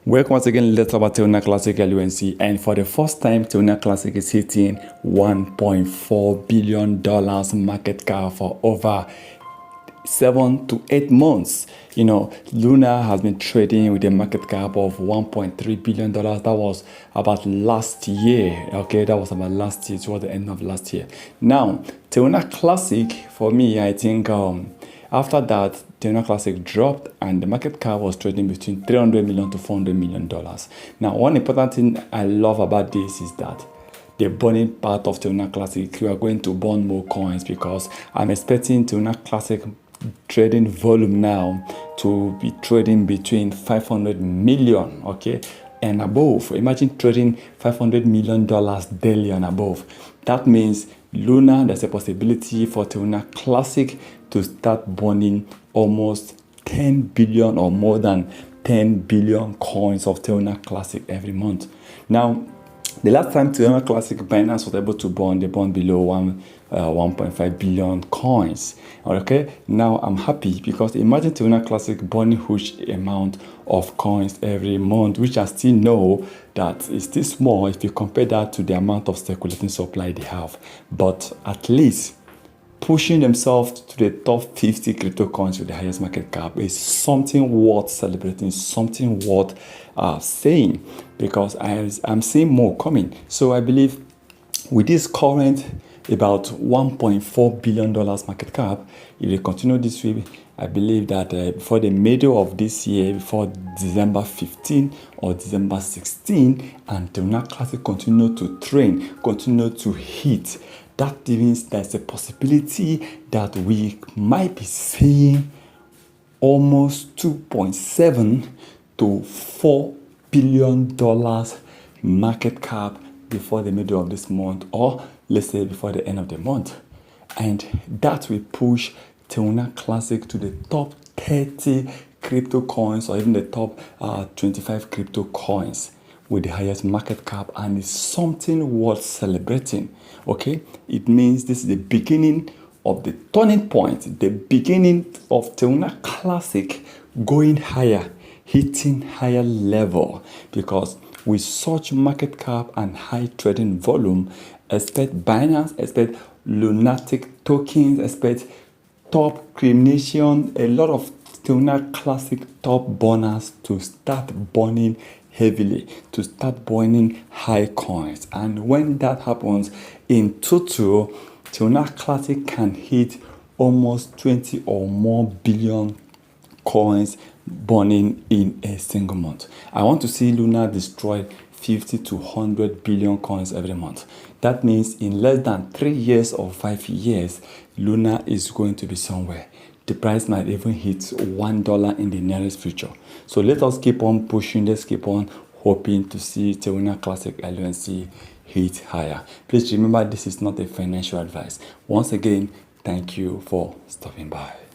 Welcome once again, let's talk about Terra Classic LUNC, and for the first time Terra Classic is hitting $1.4 billion market cap for over 7 to 8 months. You know, Luna has been trading with a market cap of $1.3 billion. That was about last year. Okay, that was about last year, towards the end of last year. Now, Terra Classic, for me, I think after that, Terra Classic dropped and the market cap was trading between $300 million to $400 million. Now, one important thing I love about this is that the burning part of Terra Classic, we are going to burn more coins, because I'm expecting Terra Classic trading volume now to be trading between 500 million, okay, and above. Imagine trading $500 million daily and above. That means Luna, there's a possibility for Terra Classic to start burning almost 10 billion or more than 10 billion coins of Terra Classic every month. Now, the last time Terra Classic Binance was able to burn, they burned below 1.5 billion coins. Okay, now I'm happy, because imagine Terra Classic burning huge amount of coins every month, which I still know that is still small if you compare that to the amount of circulating supply they have. But at least pushing themselves to the top 50 crypto coins with the highest market cap is something worth celebrating, something worth saying, because I'm seeing more coming. So I believe with this current about $1.4 billion market cap, if they continue this way, I believe that before the middle of this year, before December 15 or December 16, and Terra Classic continue to train, continue to hit, that means there's a possibility that we might be seeing almost $2.7 to $4 billion market cap before the middle of this month, or let's say before the end of the month. And that will push Terra Classic to the top 30 crypto coins, or even the top 25 crypto coins with the highest market cap, and it's something worth celebrating. Okay, it means this is the beginning of the turning point, the beginning of Terra Classic going higher, hitting higher level, because with such market cap and high trading volume, expect Binance, expect lunatic tokens, expect top crimination, a lot of Terra Classic top burners to start burning heavily, to start burning high coins. And when that happens, in total, Terra Classic can hit almost 20 or more billion coins burning in a single month. I want to see Luna destroy 50 to 100 billion coins every month. That means in less than 3 years or 5 years, Luna is going to be somewhere. The price might even hit $1 in the nearest future. So let us keep on pushing, let's keep on hoping to see Terra Classic LUNC hit higher. Please remember, this is not a financial advice. Once again, thank you for stopping by.